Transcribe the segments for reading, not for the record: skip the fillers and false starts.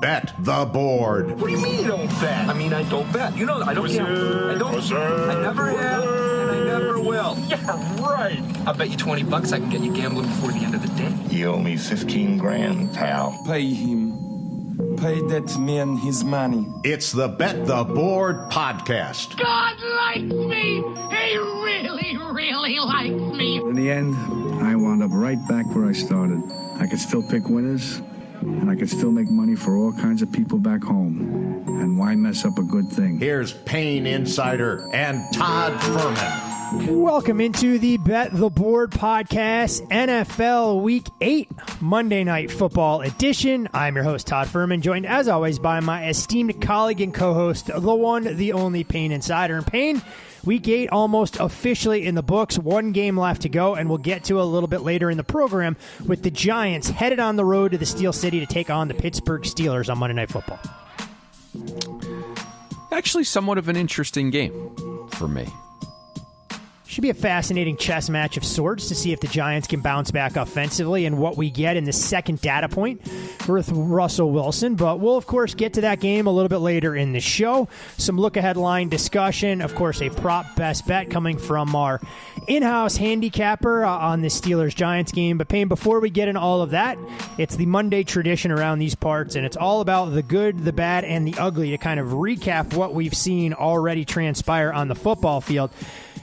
Bet the Board. What do you mean you don't bet? I mean, I don't bet. You know, I don't gamble. I don't. I never have, and I never will. Yeah, right. I'll bet you $20 I can get you gambling before the end of the day. You owe me 15 grand, pal. Pay him. Pay that man his money. It's the Bet the Board podcast. God likes me. He really, really likes me. In the end, I wound up right back where I started. I could still pick winners, and I could still make money for all kinds of people back home. And why mess up a good thing? Here's Payne Insider and Todd Fuhrman. Welcome into the Bet the Board podcast, NFL Week 8, Monday Night Football edition. I'm your host, Todd Fuhrman, joined as always by my esteemed colleague and co-host, the one, the only Payne Insider. And Payne, Week 8 almost officially in the books, one game left to go, and we'll get to a little bit later in the program with the Giants headed on the road to the Steel City to take on the Pittsburgh Steelers on Monday Night Football. Actually, somewhat of an interesting game for me. Should be a fascinating chess match of sorts to see if the Giants can bounce back offensively and what we get in the second data point with Russell Wilson. But we'll, of course, get to that game a little bit later in the show. Some look-ahead line discussion. Of course, a prop best bet coming from our in-house handicapper on the Steelers-Giants game. But, Payne, before we get into all of that, it's the Monday tradition around these parts, and it's all about the good, the bad, and the ugly to kind of recap what we've seen already transpire on the football field.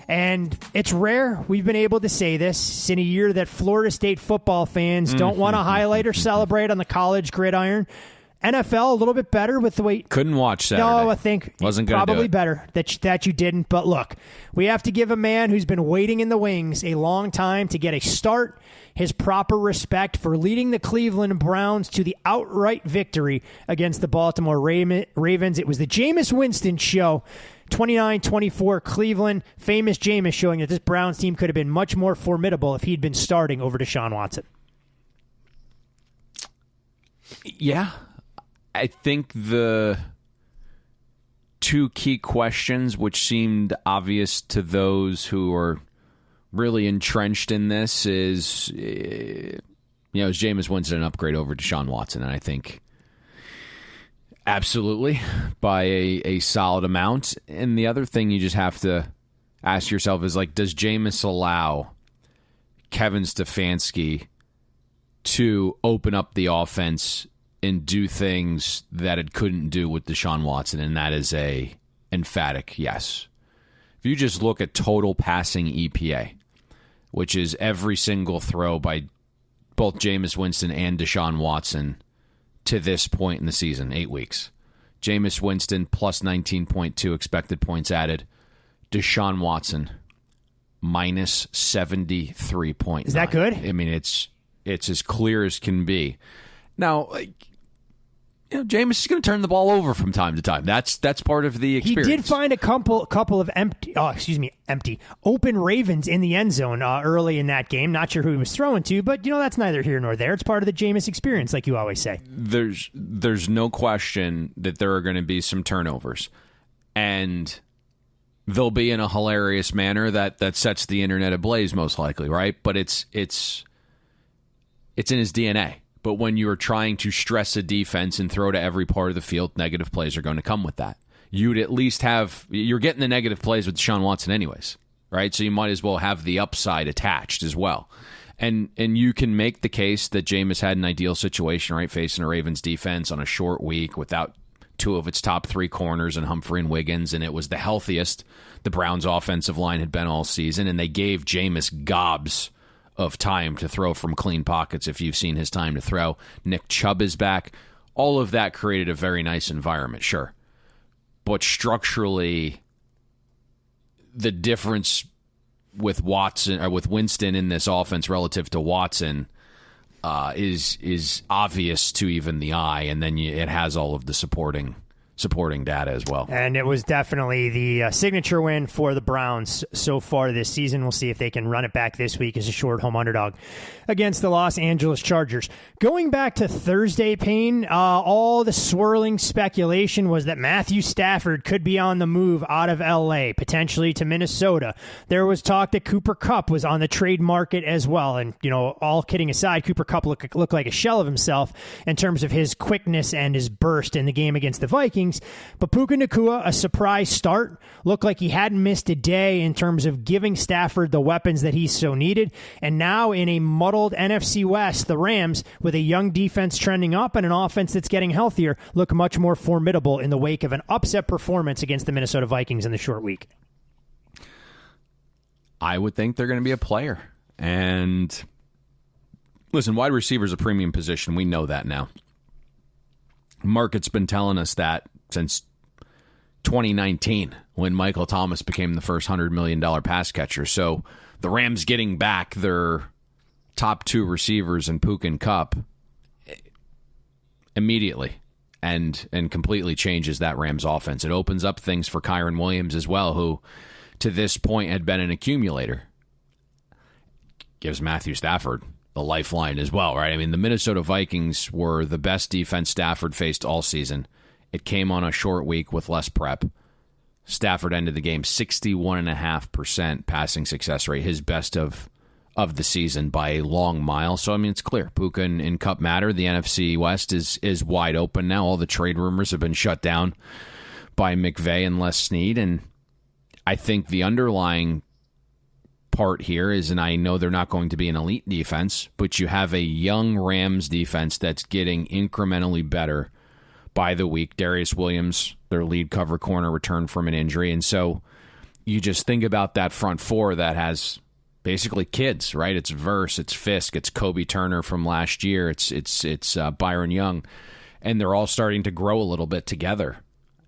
And it's rare we've been able to say this in a year that Florida State football fans don't want to highlight or celebrate on the college gridiron. NFL a little bit better with the way... Couldn't watch Saturday. No, I think wasn't gonna probably do it. Better that you didn't. But look, we have to give a man who's been waiting in the wings a long time to get a start his proper respect for leading the Cleveland Browns to the outright victory against the Baltimore Ravens. It was the Jameis Winston show. 29-24 Cleveland. Famous Jameis showing that this Browns team could have been much more formidable if he'd been starting over Deshaun Watson. Yeah. I think the two key questions which seemed obvious to those who are really entrenched in this is, is Jameis Winston an upgrade over Deshaun Watson? And I think absolutely, by a solid amount. And the other thing you just have to ask yourself is, does Jameis allow Kevin Stefanski to open up the offense and do things that it couldn't do with Deshaun Watson? And that is a emphatic yes. If you just look at total passing EPA, which is every single throw by both Jameis Winston and Deshaun Watson to this point in the season, 8 weeks. Jameis Winston plus 19.2 expected points added. Deshaun Watson minus 73.9. Is that good? I mean, it's as clear as can be. Now, Jameis is going to turn the ball over from time to time. That's part of the experience. He did find a couple of empty open Ravens in the end zone early in that game. Not sure who he was throwing to, but that's neither here nor there. It's part of the Jameis experience, like you always say. There's no question that there are going to be some turnovers, and they'll be in a hilarious manner that sets the internet ablaze, most likely, right? But it's in his DNA. But when you are trying to stress a defense and throw to every part of the field, negative plays are going to come with that. You'd at least you're getting the negative plays with Deshaun Watson anyways, right? So you might as well have the upside attached as well. And you can make the case that Jameis had an ideal situation, right? Facing a Ravens defense on a short week without two of its top three corners and Humphrey and Wiggins, and it was the healthiest the Browns' offensive line had been all season, and they gave Jameis gobs of time to throw from clean pockets if you've seen his time to throw. Nick Chubb is back. All of that created a very nice environment, sure. But structurally, the difference with Winston in this offense relative to Watson is obvious to even the eye, and then it has all of the supporting supporting data as well. And it was definitely the signature win for the Browns so far this season. We'll see if they can run it back this week as a short home underdog against the Los Angeles Chargers. Going back to Thursday, Payne, all the swirling speculation was that Matthew Stafford could be on the move out of L.A., potentially to Minnesota. There was talk that Cooper Kupp was on the trade market as well. And, all kidding aside, Cooper Kupp looked like a shell of himself in terms of his quickness and his burst in the game against the Vikings. But Puka Nacua, a surprise start, looked like he hadn't missed a day in terms of giving Stafford the weapons that he so needed. And now in a muddled NFC West, the Rams, with a young defense trending up and an offense that's getting healthier, look much more formidable in the wake of an upset performance against the Minnesota Vikings in the short week. I would think they're going to be a player. And listen, wide receiver is a premium position. We know that now. Market's been telling us that since 2019 when Michael Thomas became the first $100 million pass catcher. So the Rams getting back their top two receivers in Puka and Kupp immediately and completely changes that Rams offense. It opens up things for Kyron Williams as well, who to this point had been an accumulator. Gives Matthew Stafford the lifeline as well, right? I mean, the Minnesota Vikings were the best defense Stafford faced all season. It came on a short week with less prep. Stafford ended the game 61.5% passing success rate, his best of the season by a long mile. So, I mean, it's clear. Puka and Kupp matter. The NFC West is wide open now. All the trade rumors have been shut down by McVay and Les Snead. And I think the underlying part here is, and I know they're not going to be an elite defense, but you have a young Rams defense that's getting incrementally better by the week. Darius Williams, their lead cover corner, returned from an injury. And so you just think about that front four that has basically kids, right? It's Verse, it's Fisk, it's Kobe Turner from last year, it's Byron Young, and they're all starting to grow a little bit together.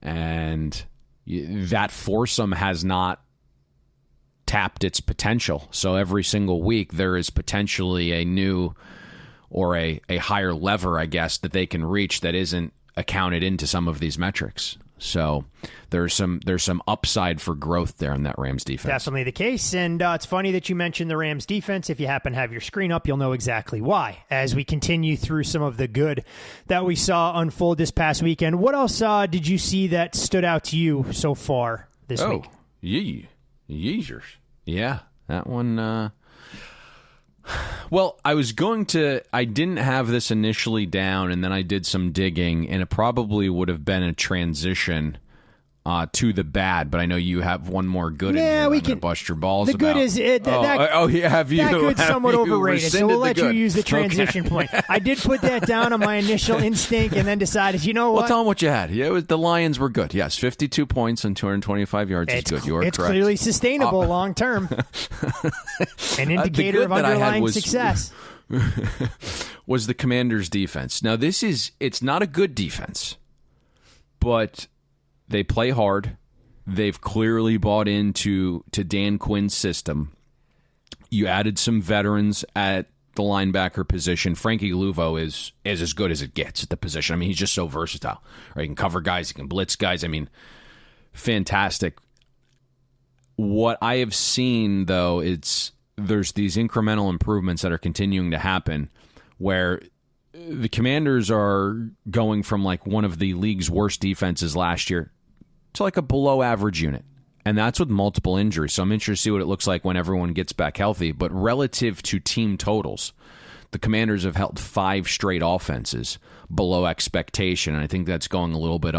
And that foursome has not tapped its potential. So every single week there is potentially a new or a higher lever, I guess, that they can reach that isn't accounted into some of these metrics. So there's some upside for growth there in that Rams defense. Definitely the case. And it's funny that you mentioned the Rams defense. If you happen to have your screen up, you'll know exactly why as we continue through some of the good that we saw unfold this past weekend. What else did you see that stood out to you so far this week? Yeezers. Yeah, that one. Well, I didn't have this initially down, and then I did some digging, and it probably would have been a transition to the bad, but I know you have one more good in here. We can bust your balls the about. Good is it. Have you? That good's somewhat overrated, so we'll let you use the transition Okay. point. I did put that down on my initial instinct and then decided, you know what? Well, tell them what you had. Yeah, the Lions were good. Yes, 52 points and 225 yards is good. You are correct. It's clearly sustainable long term. An indicator of underlying success. Was the Commanders' defense. Now, it's not a good defense, but they play hard. They've clearly bought into Dan Quinn's system. You added some veterans at the linebacker position. Frankie Luvo is as good as it gets at the position. I mean, he's just so versatile. Right? He can cover guys. He can blitz guys. I mean, fantastic. What I have seen, though, there's these incremental improvements that are continuing to happen where the Commanders are going from like one of the league's worst defenses last year to like a below average unit. And that's with multiple injuries. So I'm interested to see what it looks like when everyone gets back healthy. But relative to team totals, the Commanders have held 5 straight offenses below expectation. And I think that's going a little bit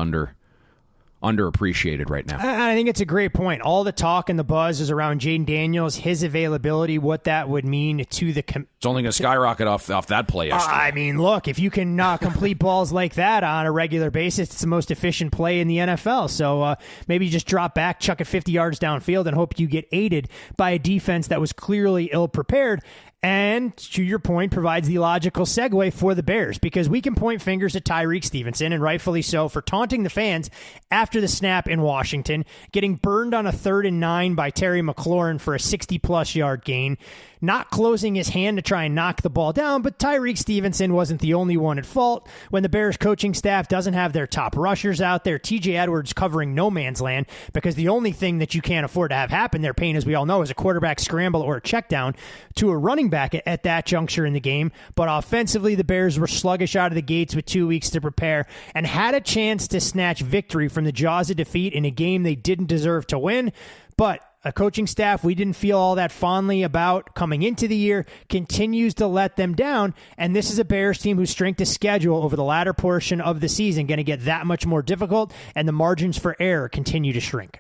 underappreciated right now. I think it's a great point. All the talk and the buzz is around Jaden Daniels, his availability, what that would mean to the... It's only going to skyrocket off that play yesterday. I mean, look, if you can complete balls like that on a regular basis, it's the most efficient play in the NFL. So maybe you just drop back, chuck it 50 yards downfield, and hope you get aided by a defense that was clearly ill-prepared. And to your point, provides the logical segue for the Bears, because we can point fingers at Tyreek Stevenson, and rightfully so, for taunting the fans after the snap in Washington, getting burned on a 3rd and 9 by Terry McLaurin for a 60-plus yard gain, not closing his hand to try and knock the ball down, but Tyreek Stevenson wasn't the only one at fault. When the Bears coaching staff doesn't have their top rushers out there, TJ Edwards covering no man's land, because the only thing that you can't afford to have happen there, Payne, as we all know, is a quarterback scramble or a check down to a running back at that juncture in the game. But offensively, the Bears were sluggish out of the gates with 2 weeks to prepare and had a chance to snatch victory from the jaws of defeat in a game they didn't deserve to win. But a coaching staff we didn't feel all that fondly about coming into the year continues to let them down, and this is a Bears team whose strength of schedule over the latter portion of the season going to get that much more difficult, and the margins for error continue to shrink.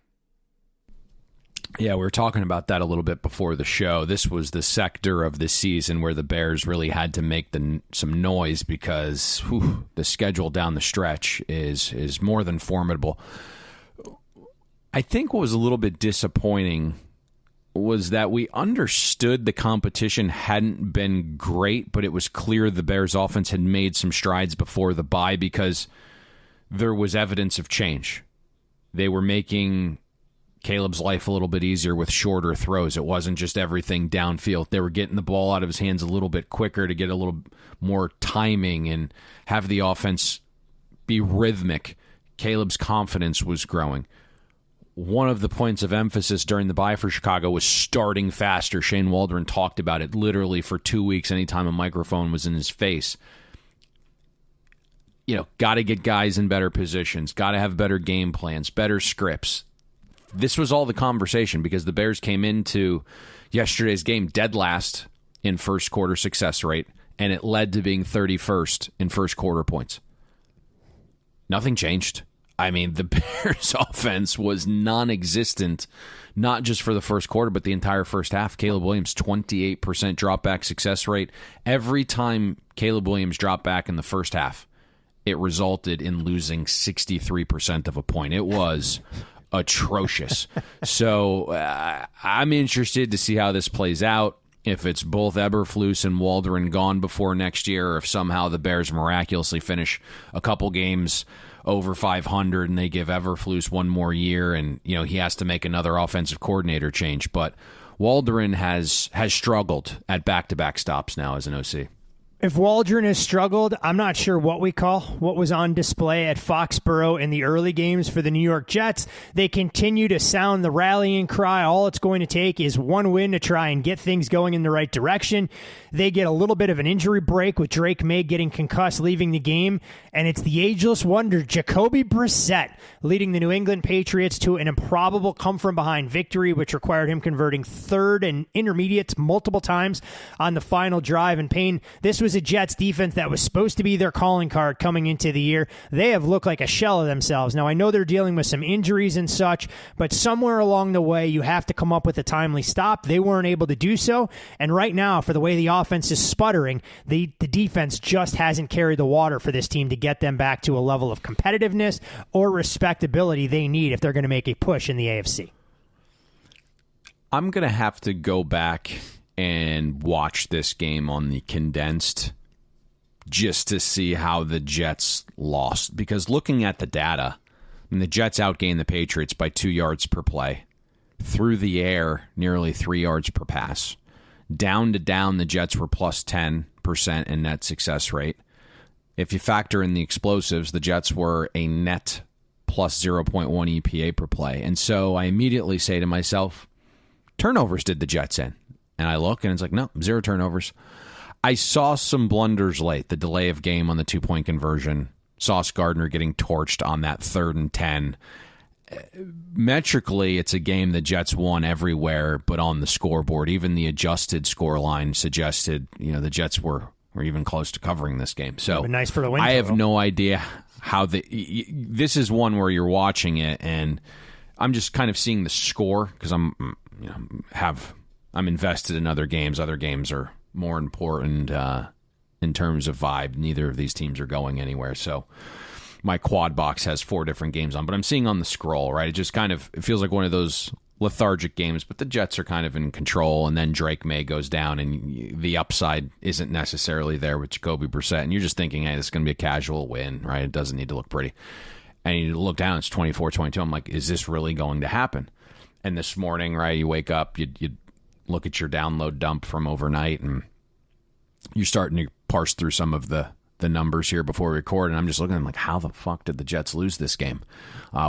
Yeah, we were talking about that a little bit before the show. This was the sector of the season where the Bears really had to make some noise, because the schedule down the stretch is more than formidable. I think what was a little bit disappointing was that we understood the competition hadn't been great, but it was clear the Bears offense had made some strides before the bye, because there was evidence of change. They were making Caleb's life a little bit easier with shorter throws. It wasn't just everything downfield. They were getting the ball out of his hands a little bit quicker to get a little more timing and have the offense be rhythmic. Caleb's confidence was growing. One of the points of emphasis during the bye for Chicago was starting faster. Shane Waldron talked about it literally for 2 weeks anytime a microphone was in his face. Got to get guys in better positions, got to have better game plans, better scripts. This was all the conversation, because the Bears came into yesterday's game dead last in first quarter success rate, and it led to being 31st in first quarter points. Nothing changed. I mean, the Bears' offense was non-existent, not just for the first quarter, but the entire first half. Caleb Williams, 28% drop-back success rate. Every time Caleb Williams dropped back in the first half, it resulted in losing 63% of a point. It was atrocious. So I'm interested to see how this plays out. If it's both Eberflus and Waldron gone before next year, or if somehow the Bears miraculously finish a couple games over 500 and they give Eberflus one more year, and he has to make another offensive coordinator change. But Waldron has struggled at back-to-back stops now as an OC. If Waldron has struggled, I'm not sure what was on display at Foxborough in the early games for the New York Jets. They continue to sound the rallying cry. All it's going to take is one win to try and get things going in the right direction. They get a little bit of an injury break with Drake May getting concussed, leaving the game, and it's the ageless wonder Jacoby Brissett leading the New England Patriots to an improbable come-from-behind victory, which required him converting third and intermediates multiple times on the final drive. And Payne, this was a Jets defense that was supposed to be their calling card coming into the year. They have looked like a shell of themselves. Now, I know they're dealing with some injuries and such, but somewhere along the way, you have to come up with a timely stop. They weren't able to do so, and right now, for the way the offense is sputtering, the defense just hasn't carried the water for this team to get them back to a level of competitiveness or respectability they need if they're going to make a push in the AFC. I'm going to have to go back and watch this game on the condensed just to see how the Jets lost. Because looking at the data, the Jets outgained the Patriots by 2 yards per play. Through the air, nearly 3 yards per pass. Down to down, the Jets were plus 10% in net success rate. If you factor in the explosives, the Jets were a net plus 0.1 EPA per play. And so I immediately say to myself, turnovers did the Jets in. And I look, and it's like, no, 0 turnovers. I saw some blunders late. The delay of game on the 2-point conversion. Sauce Gardner getting torched on that 3rd and 10. Metrically, it's a game the Jets won everywhere but on the scoreboard. Even the adjusted score line suggested the Jets were even close to covering this game. So nice for the win. I have no idea how this is one where you're watching it, and I'm just kind of seeing the score because I'm invested in other games. Other games are more important in terms of vibe. Neither of these teams are going anywhere. So my quad box has 4 different games on, but I'm seeing on the scroll, right? It just it feels like one of those lethargic games, but the Jets are kind of in control, and then Drake May goes down, and the upside isn't necessarily there with Jacoby Brissett, and you're just thinking, hey, this is going to be a casual win, right? It doesn't need to look pretty. And you look down, it's 24-22. I'm like, is this really going to happen? And this morning, right, you wake up, you look at your download dump from overnight, and you're starting to parse through some of the numbers here before we record, and I'm just looking, I'm like, how the fuck did the Jets lose this game?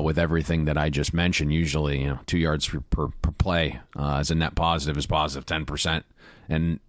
With everything that I just mentioned, usually 2 yards per play as a net positive is positive 10%, and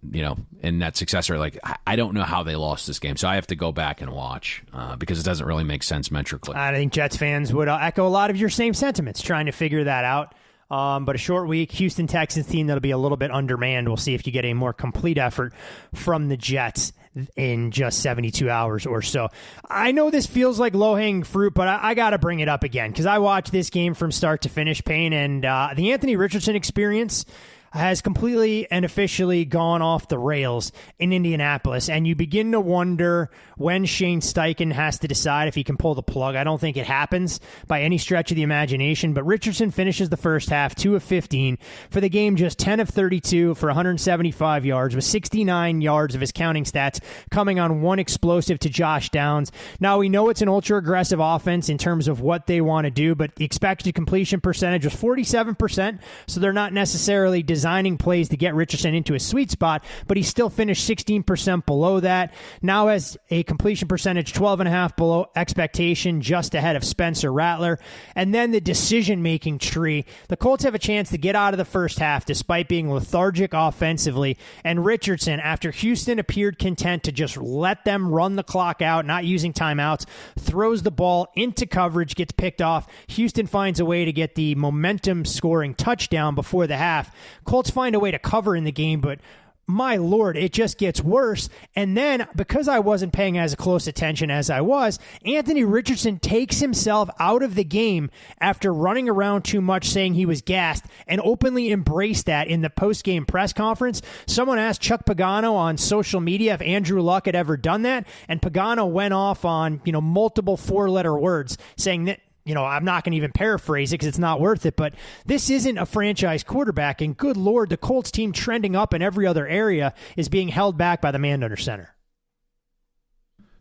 in net success rate, like, I don't know how they lost this game, so I have to go back and watch because it doesn't really make sense metrically. I think Jets fans would echo a lot of your same sentiments, trying to figure that out. But a short week, Houston Texans team that'll be a little bit undermanned. We'll see if you get a more complete effort from the Jets in just 72 hours or so. I know this feels like low-hanging fruit, but I got to bring it up again because I watched this game from start to finish, Payne, and the Anthony Richardson experience has completely and officially gone off the rails in Indianapolis, and you begin to wonder when Shane Steichen has to decide if he can pull the plug. I don't think it happens by any stretch of the imagination, but Richardson finishes the first half 2 of 15 for the game, just 10 of 32 for 175 yards, with 69 yards of his counting stats coming on one explosive to Josh Downs. Now, we know it's an ultra-aggressive offense in terms of what they want to do, but the expected completion percentage was 47%, so they're not necessarily designing plays to get Richardson into his sweet spot, but he still finished 16% below that. Now has a completion percentage 12.5 below expectation, just ahead of Spencer Rattler. And then the decision-making tree. The Colts have a chance to get out of the first half despite being lethargic offensively. And Richardson, after Houston appeared content to just let them run the clock out, not using timeouts, throws the ball into coverage, gets picked off. Houston finds a way to get the momentum-scoring touchdown before the half. Colts find a way to cover in the game, but my Lord, it just gets worse. And then, because I wasn't paying as close attention as I was, Anthony Richardson takes himself out of the game after running around too much, saying he was gassed, and openly embraced that in the post-game press conference. Someone asked Chuck Pagano on social media if Andrew Luck had ever done that, and Pagano went off on multiple four-letter words, saying that, I'm not going to even paraphrase it because it's not worth it, but this isn't a franchise quarterback, and good Lord, the Colts team trending up in every other area is being held back by the man under center.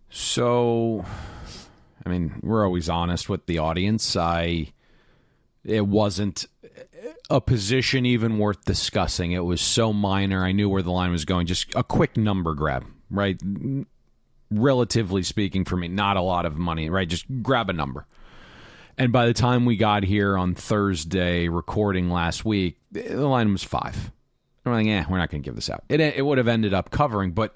So, we're always honest with the audience. It wasn't a position even worth discussing. It was so minor. I knew where the line was going. Just a quick number grab, right? Relatively speaking for me, not a lot of money, right? Just grab a number. And by the time we got here on Thursday, recording last week, the line was 5. I'm like, we're not going to give this out. It would have ended up covering, but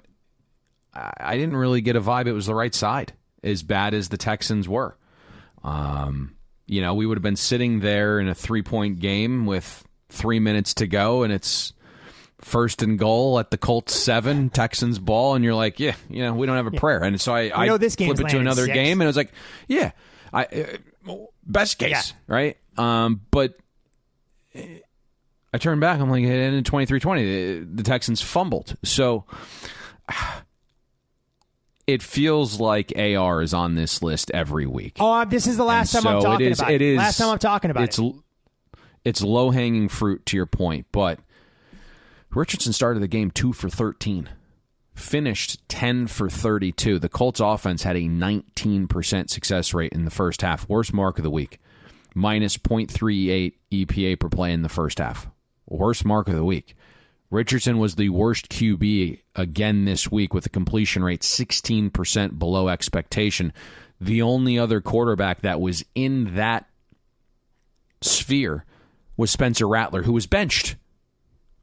I didn't really get a vibe it was the right side, as bad as the Texans were. We would have been sitting there in a 3-point game with 3 minutes to go, and it's first and goal at the Colts 7, Texans ball, and you're like, we don't have a prayer. And so I flip it to another 6. game, and it was like, best case, right? But I turned back. I'm like, it ended 23-20. The Texans fumbled. So it feels like AR is on this list every week. Oh, this is the last time I'm talking about it. Last time I'm talking about it. It's low-hanging fruit, to your point, but Richardson started the game 2 for 13. Finished 10 for 32. The Colts offense had a 19% success rate in the first half. Worst mark of the week. Minus .38 EPA per play in the first half. Worst mark of the week. Richardson was the worst QB again this week with a completion rate 16% below expectation. The only other quarterback that was in that sphere was Spencer Rattler, who was benched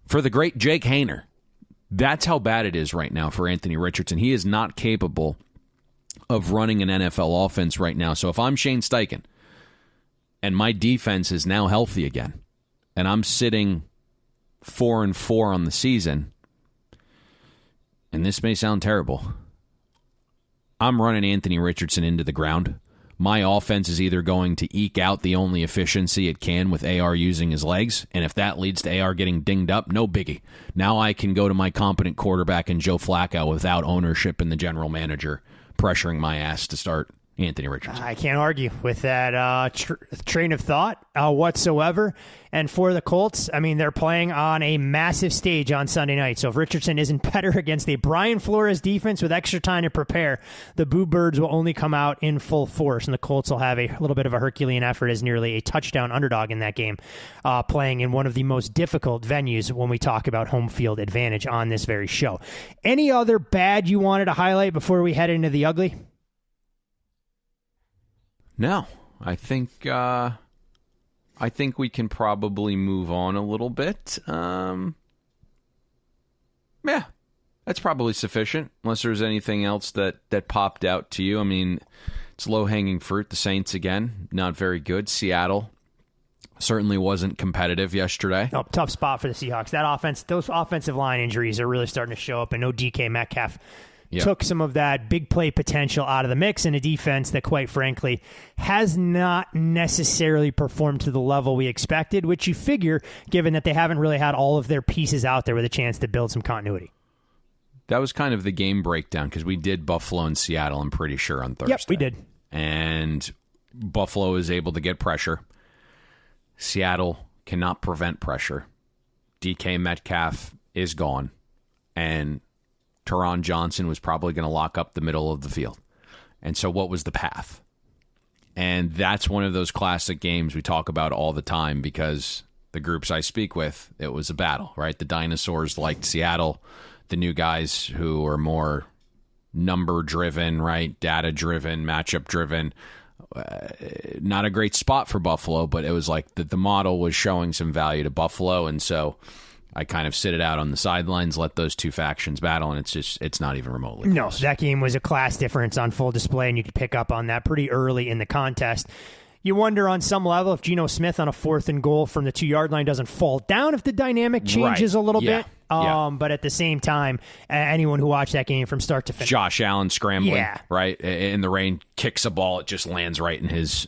for the great Jake Haener. That's how bad it is right now for Anthony Richardson. He is not capable of running an NFL offense right now. So if I'm Shane Steichen and my defense is now healthy again, and I'm sitting 4-4 on the season, and this may sound terrible, I'm running Anthony Richardson into the ground. My offense is either going to eke out the only efficiency it can with AR using his legs, and if that leads to AR getting dinged up, no biggie. Now I can go to my competent quarterback and Joe Flacco without ownership and the general manager pressuring my ass to start, Anthony Richardson. I can't argue with that train of thought whatsoever. And for the Colts, I mean, they're playing on a massive stage on Sunday night. So if Richardson isn't better against a Brian Flores defense with extra time to prepare, the Boo Birds will only come out in full force, and the Colts will have a little bit of a Herculean effort as nearly a touchdown underdog in that game, playing in one of the most difficult venues when we talk about home field advantage on this very show. Any other bad you wanted to highlight before we head into the ugly? No, I think we can probably move on a little bit. Yeah, that's probably sufficient, unless there's anything else that popped out to you. I mean, it's low-hanging fruit. The Saints, again, not very good. Seattle certainly wasn't competitive yesterday. No, tough spot for the Seahawks. That offense, those offensive line injuries are really starting to show up, and no DK Metcalf. Yep. Took some of that big play potential out of the mix in a defense that, quite frankly, has not necessarily performed to the level we expected, which you figure, given that they haven't really had all of their pieces out there with a chance to build some continuity. That was kind of the game breakdown, because we did Buffalo and Seattle, I'm pretty sure, on Thursday. Yep, we did. And Buffalo is able to get pressure. Seattle cannot prevent pressure. DK Metcalf is gone. And Teron Johnson was probably going to lock up the middle of the field. And so what was the path? And that's one of those classic games we talk about all the time, because the groups I speak with, it was a battle, right? The dinosaurs liked Seattle. The new guys who are more number-driven, right? Data-driven, matchup-driven. Not a great spot for Buffalo, but it was like the model was showing some value to Buffalo, and so I kind of sit it out on the sidelines, let those two factions battle, and it's not even remotely close. No, that game was a class difference on full display, and you could pick up on that pretty early in the contest. You wonder on some level if Geno Smith on a 4th and goal from the 2-yard line doesn't fall down if the dynamic changes a little bit. But at the same time, anyone who watched that game from start to finish. Josh Allen scrambling, right? In the rain, kicks a ball. It just lands right in his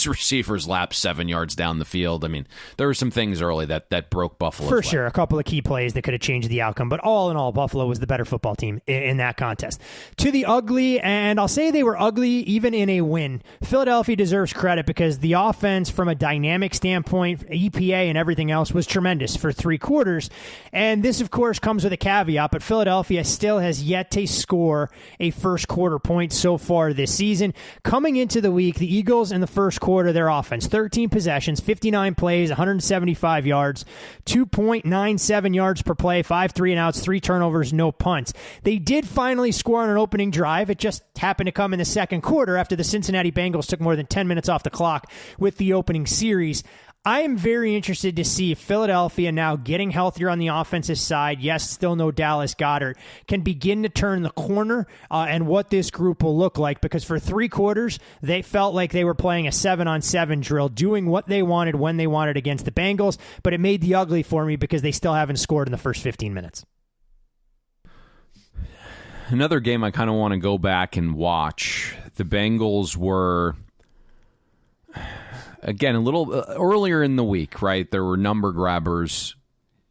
receiver's lap 7 yards down the field. I mean, there were some things early that broke Buffalo. For sure, a couple of key plays that could have changed the outcome. But all in all, Buffalo was the better football team in that contest. To the ugly, and I'll say they were ugly even in a win. Philadelphia deserves credit because the offense, from a dynamic standpoint, EPA and everything else, was tremendous for 3 quarters. And this, of course, comes with a caveat, but Philadelphia still has yet to score a first quarter point so far this season. Coming into the week, the Eagles in the first quarter, their offense, 13 possessions, 59 plays, 175 yards, 2.97 yards per play, 5 3-and-outs, 3 turnovers, no punts. They did finally score on an opening drive. It just happened to come in the second quarter after the Cincinnati Bengals took more than 10 minutes off the clock with the opening series. I am very interested to see if Philadelphia, now getting healthier on the offensive side, yes, still no Dallas Goedert, can begin to turn the corner and what this group will look like, because for 3 quarters, they felt like they were playing a 7-on-7 drill, doing what they wanted when they wanted against the Bengals, but it made the ugly for me because they still haven't scored in the first 15 minutes. Another game I kind of want to go back and watch. The Bengals were... Again, a little earlier in the week, right? There were number grabbers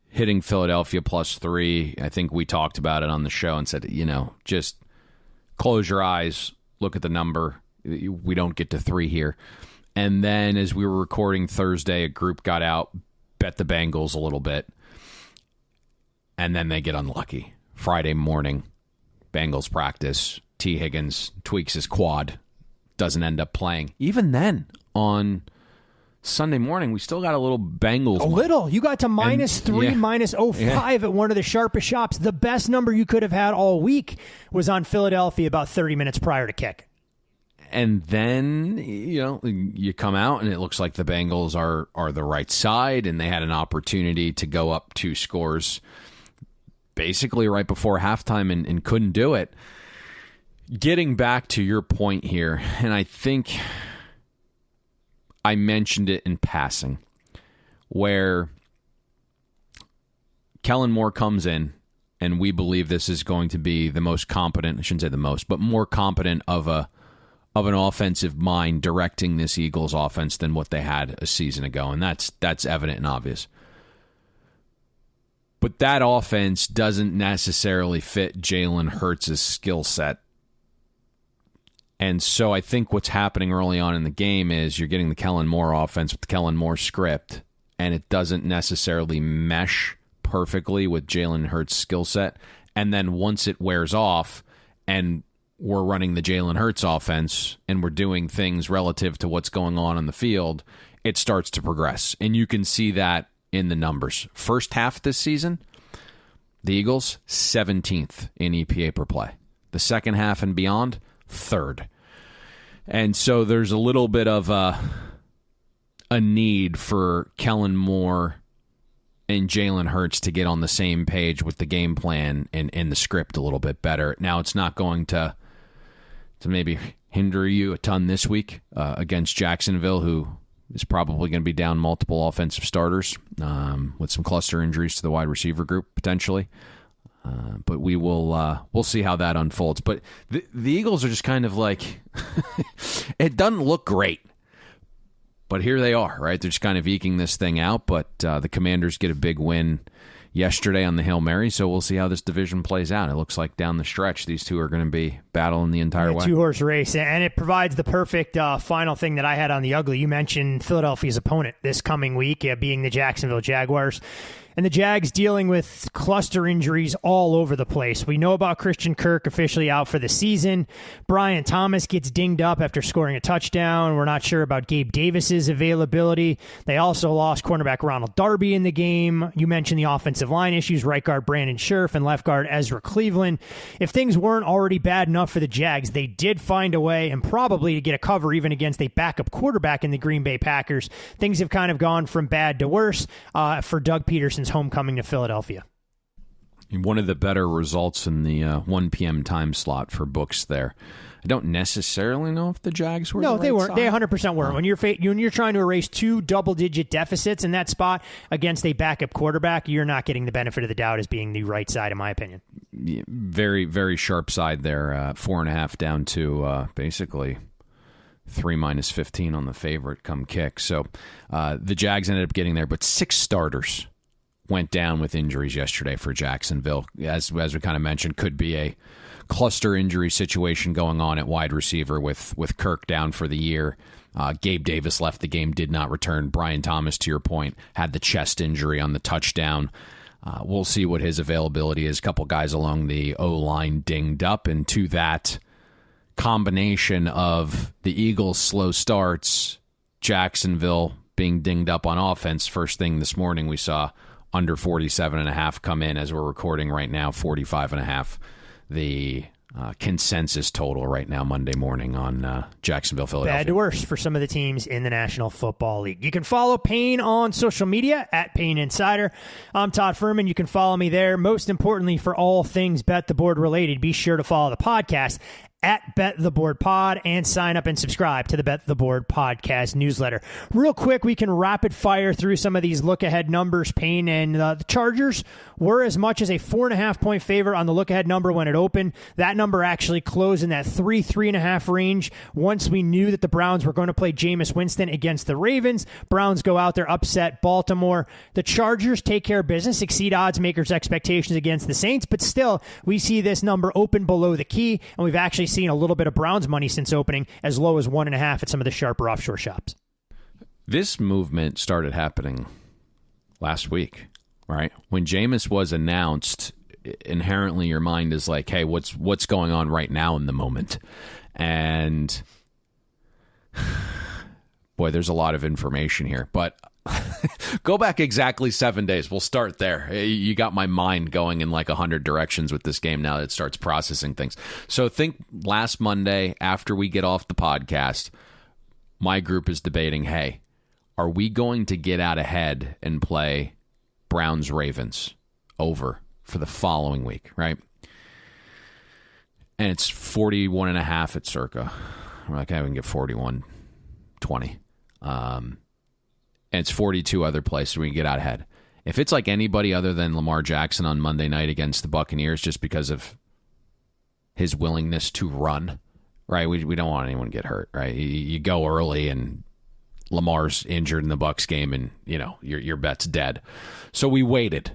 hitting Philadelphia +3. I think we talked about it on the show and said, just close your eyes, look at the number. We don't get to 3 here. And then as we were recording Thursday, a group got out, bet the Bengals a little bit, and then they get unlucky. Friday morning, Bengals practice. T. Higgins tweaks his quad, doesn't end up playing. Even then, on Sunday morning, we still got a little Bengals. A little. You got to -3, -0.5 at one of the sharpest shops. The best number you could have had all week was on Philadelphia about 30 minutes prior to kick. And then, you come out and it looks like the Bengals are the right side, and they had an opportunity to go up 2 scores basically right before halftime and couldn't do it. Getting back to your point here, and I think I mentioned it in passing, where Kellen Moore comes in, and we believe this is going to be the most competent, I shouldn't say the most, but more competent of an offensive mind directing this Eagles offense than what they had a season ago, and that's evident and obvious. But that offense doesn't necessarily fit Jalen Hurts' skill set. And so I think what's happening early on in the game is you're getting the Kellen Moore offense with the Kellen Moore script, and it doesn't necessarily mesh perfectly with Jalen Hurts' skill set. And then once it wears off and we're running the Jalen Hurts offense and we're doing things relative to what's going on the field, it starts to progress. And you can see that in the numbers. First half this season, the Eagles, 17th in EPA per play. The second half and beyond, 3rd. And so there's a little bit of a need for Kellen Moore and Jalen Hurts to get on the same page with the game plan and the script a little bit better. Now, it's not going to maybe hinder you a ton this week against Jacksonville, who is probably going to be down multiple offensive starters with some cluster injuries to the wide receiver group potentially. But we'll see how that unfolds. But the Eagles are just kind of like it doesn't look great, but here they are, right? They're just kind of eking this thing out. But the Commanders get a big win yesterday on the Hail Mary, so we'll see how this division plays out. It looks like down the stretch, these two are going to be battling the entire way. Two-horse race, and it provides the perfect final thing that I had on the ugly. You mentioned Philadelphia's opponent this coming week, being the Jacksonville Jaguars. And the Jags dealing with cluster injuries all over the place. We know about Christian Kirk officially out for the season. Brian Thomas gets dinged up after scoring a touchdown. We're not sure about Gabe Davis's availability. They also lost cornerback Ronald Darby in the game. You mentioned the offensive line issues, right guard Brandon Scherf and left guard Ezra Cleveland. If things weren't already bad enough for the Jags, they did find a way, and probably to get a cover even against a backup quarterback in the Green Bay Packers. Things have kind of gone from bad to worse for Doug Peterson's homecoming to Philadelphia. One of the better results in the 1 p.m. time slot for books there. I don't necessarily know if the Jags were. No, they weren't. Side. They 100% weren't. When you're trying to erase 2 double-digit deficits in that spot against a backup quarterback, you're not getting the benefit of the doubt as being the right side, in my opinion. Yeah, very, very sharp side there. 4.5 down to basically 3 minus 15 on the favorite come kick. So the Jags ended up getting there, but 6 starters went down with injuries yesterday for Jacksonville. As we kind of mentioned, could be a cluster injury situation going on at wide receiver with Kirk down for the year. Gabe Davis left the game, did not return. Brian Thomas, to your point, had the chest injury on the touchdown. We'll see what his availability is. A couple guys along the O-line dinged up, and to that combination of the Eagles' slow starts, Jacksonville being dinged up on offense, first thing this morning we saw under 47.5 come in as we're recording right now, 45.5. The consensus total right now Monday morning on Jacksonville, Philadelphia. Bad to worse for some of the teams in the National Football League. You can follow Payne on social media at Payne Insider. I'm Todd Fuhrman. You can follow me there. Most importantly, for all things Bet the Board related, be sure to follow the podcast at Bet the Board Pod and sign up and subscribe to the Bet the Board podcast newsletter. Real quick, we can rapid fire through some of these look-ahead numbers, Payne, and the Chargers were as much as a 4.5-point favorite on the look-ahead number when it opened. That number actually closed in that 3.5 range once we knew that the Browns were going to play Jameis Winston against the Ravens. Browns go out there, upset Baltimore. The Chargers take care of business, exceed odds makers' expectations against the Saints, but still, we see this number open below the key, and we've actually seen a little bit of Browns money since opening, as low as 1.5 at some of the sharper offshore shops. This movement started happening last week, right? When Jameis was announced, inherently your mind is like, hey, what's going on right now in the moment? And boy, there's a lot of information here, but go back exactly 7 days. We'll start there. You got my mind going in like 100 directions with this game now that it starts processing things. So think last Monday after we get off the podcast, my group is debating, hey, are we going to get out ahead and play Browns-Ravens over for the following week, right? And it's 41.5 at circa. We're like, hey, we can get 41-20. And it's 42 other places we can get out ahead. If it's like anybody other than Lamar Jackson on Monday night against the Buccaneers, just because of his willingness to run, right? We don't want anyone to get hurt, right? You go early and Lamar's injured in the Bucs game, and your bet's dead. So we waited.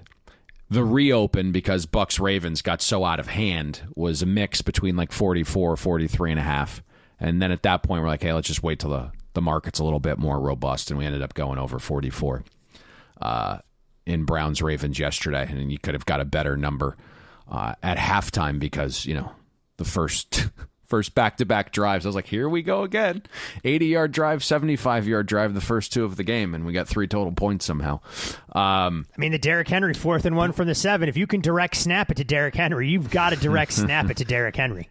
The reopen, because Bucs Ravens got so out of hand, was a mix between like 44, 43.5. And then at that point, we're like, hey, let's just wait till the market's a little bit more robust. And we ended up going over 44 in Browns-Ravens yesterday. And you could have got a better number at halftime because, the first back-to-back drives, I was like, here we go again. 80-yard drive, 75-yard drive, the first two of the game, and we got 3 total points somehow. The Derrick Henry 4th and 1 from the 7. If you can direct snap it to Derrick Henry, you've got to direct snap it to Derrick Henry.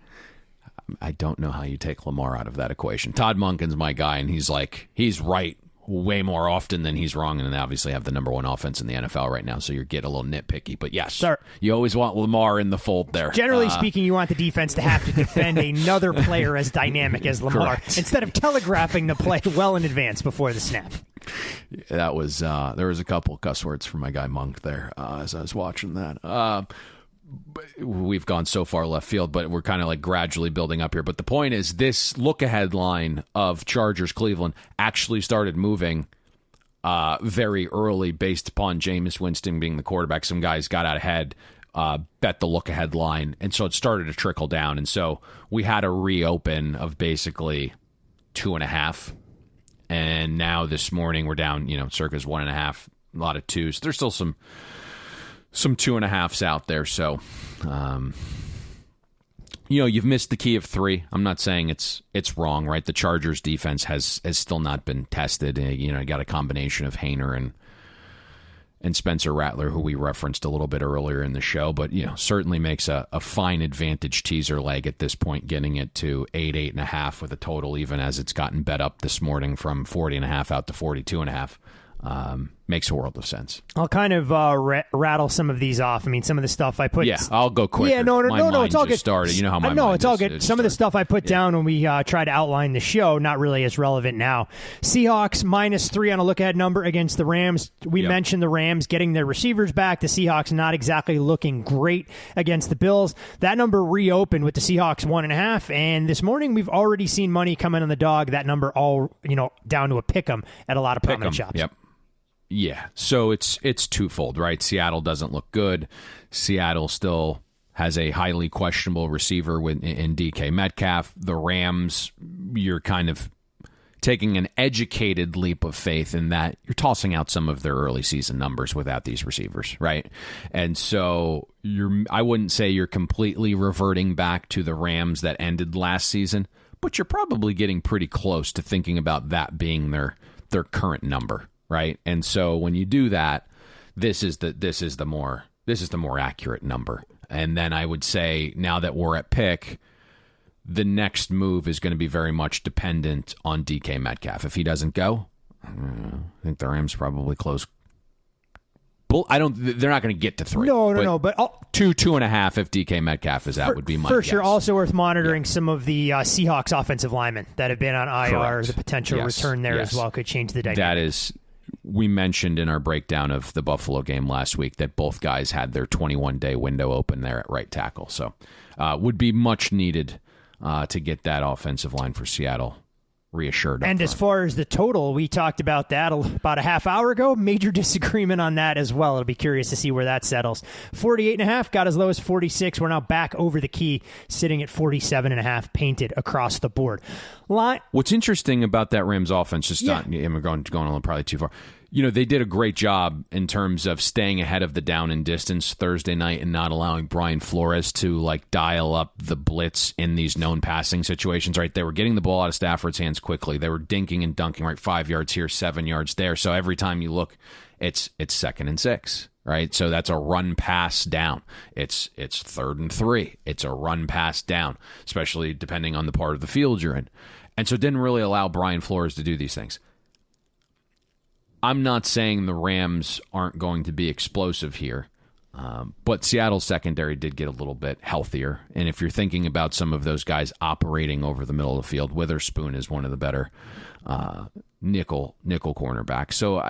I don't know how you take Lamar out of that equation. Todd Monken's my guy, and he's right way more often than he's wrong, and they obviously have the number 1 offense in the NFL right now, so you get a little nitpicky. But yes, you always want Lamar in the fold there. Generally speaking, you want the defense to have to defend another player as dynamic as Lamar, instead of telegraphing the play well in advance before the snap. That was there was a couple cuss words from my guy Monk there as I was watching that. We've gone so far left field, but we're kind of like gradually building up here. But the point is, this look-ahead line of Chargers-Cleveland actually started moving very early based upon Jameis Winston being the quarterback. Some guys got out ahead, bet the look-ahead line, and so it started to trickle down. And so we had a reopen of basically 2.5. And now this morning we're down, circa 1.5, a lot of 2s. There's still some 2.5s out there. So, you've missed the key of 3. I'm not saying it's wrong, right? The Chargers defense has still not been tested. You got a combination of Hayner and Spencer Rattler, who we referenced a little bit earlier in the show, but, certainly makes a fine advantage teaser leg at this point, getting it to 8.5 with a total, even as it's gotten bet up this morning from 40.5 out to 42.5. Makes a world of sense. I'll kind of rattle some of these off. Some of the stuff I put... Yeah, I'll go quick. Yeah, no, it's all good. Started. You know how my No, mind it's all good. Some of the stuff I put down when we try to outline the show, not really as relevant now. Seahawks -3 on a look-ahead number against the Rams. We mentioned the Rams getting their receivers back. The Seahawks not exactly looking great against the Bills. That number reopened with the Seahawks 1.5, and this morning we've already seen money come in on the dog. That number all, down to a pick 'em at a lot of prominent shops. Yep. Yeah, so it's twofold, right? Seattle doesn't look good. Seattle still has a highly questionable receiver in DK Metcalf. The Rams, you're kind of taking an educated leap of faith in that you're tossing out some of their early season numbers without these receivers, right? And so I wouldn't say you're completely reverting back to the Rams that ended last season, but you're probably getting pretty close to thinking about that being their current number. Right, and so when you do that, this is the more accurate number. And then I would say, now that we're at pick, the next move is going to be very much dependent on DK Metcalf. If he doesn't go, I think the Rams probably close. They're not going to get to 3. No. But 2.5 if DK Metcalf is out would be my guess. For sure. Also worth monitoring some of the Seahawks offensive linemen that have been on IR. Correct. The potential return there as well could change the dynamic. That is. We mentioned in our breakdown of the Buffalo game last week that both guys had their 21-day window open there at right tackle. So would be much needed to get that offensive line for Seattle reassured. And as far as the total, we talked about that about a half hour ago. Major disagreement on that as well. It'll be curious to see where that settles. 48.5 got as low as 46. We're now back over the key, sitting at 47.5, painted across the board. What's interesting about that Rams offense, we're going on probably too far. They did a great job in terms of staying ahead of the down and distance Thursday night and not allowing Brian Flores to dial up the blitz in these known passing situations, right? They were getting the ball out of Stafford's hands quickly. They were dinking and dunking, right? 5 yards here, 7 yards there. So every time you look, it's 2nd and 6, right? So that's a run pass down. It's 3rd and 3. It's a run pass down, especially depending on the part of the field you're in. And so it didn't really allow Brian Flores to do these things. I'm not saying the Rams aren't going to be explosive here, but Seattle's secondary did get a little bit healthier. And if you're thinking about some of those guys operating over the middle of the field, Witherspoon is one of the better nickel cornerbacks. So,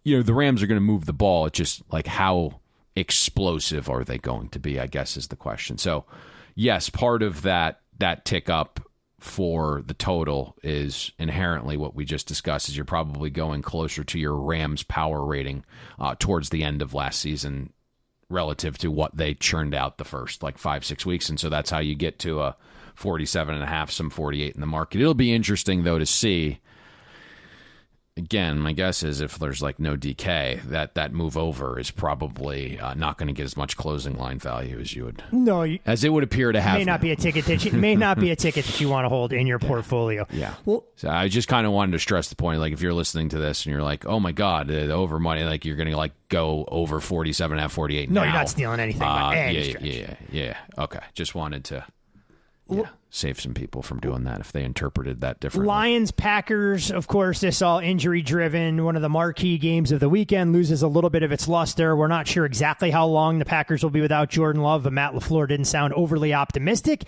the Rams are going to move the ball. It's just how explosive are they going to be, I guess, is the question. So, yes, part of that tick up for the total is inherently what we just discussed, is you're probably going closer to your Rams power rating towards the end of last season relative to what they churned out the first 5-6 weeks. And so that's how you get to 47.5, some 48 in the market. It'll be interesting, though, to see. Again, my guess is if there's like no DK, that move over is probably not going to get as much closing line value as you would. As it would appear to have. May not be a ticket that you want to hold in your portfolio. Yeah. Well, so I just kind of wanted to stress the point. Like if you're listening to this and you're like, oh my God, the over money, like you're going to like go over 47.5, 48. No, now. You're not stealing anything. Yeah. Okay. Just wanted to. Yeah, save some people from doing that if they interpreted that differently. Lions, Packers, of course, this all injury-driven. One of the marquee games of the weekend loses a little bit of its luster. We're not sure exactly how long the Packers will be without Jordan Love, but Matt LaFleur didn't sound overly optimistic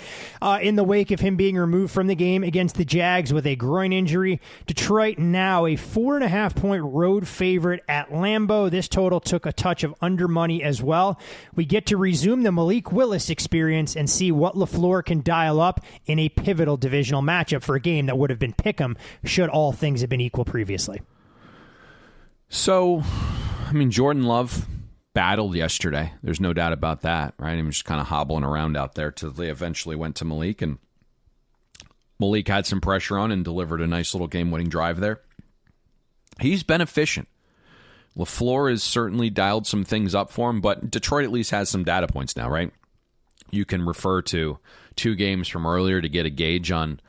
in the wake of him being removed from the game against the Jags with a groin injury. Detroit now a 4.5-point road favorite at Lambeau. This total took a touch of under money as well. We get to resume the Malik Willis experience and see what LaFleur can dial up in a pivotal divisional matchup for a game that would have been pick'em should all things have been equal previously. So, I mean, Jordan Love battled yesterday. There's no doubt about that, right? He was just kind of hobbling around out there till they eventually went to Malik, and Malik had some pressure on and delivered a nice little game-winning drive there. He's been efficient. LaFleur has certainly dialed some things up for him, but Detroit at least has some data points now, right? You can refer to 2 games from earlier to get a gauge on,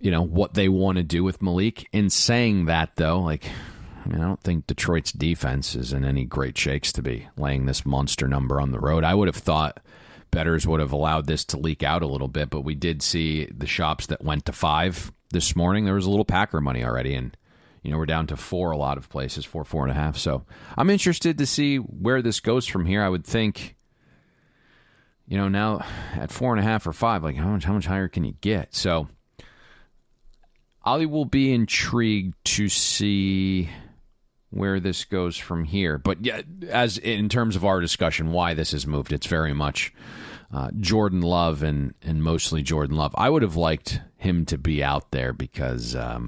what they want to do with Malik. In saying that, though, I don't think Detroit's defense is in any great shakes to be laying this monster number on the road. I would have thought bettors would have allowed this to leak out a little bit, but we did see the shops that went to 5 this morning. There was a little Packer money already, and we're down to 4 a lot of places, 4.5. So I'm interested to see where this goes from here. I would think. Now at 4.5 or 5, like how much higher can you get? So I will be intrigued to see where this goes from here. But yeah, as in terms of our discussion, why this has moved, it's very much Jordan Love and mostly Jordan Love. I would have liked him to be out there because I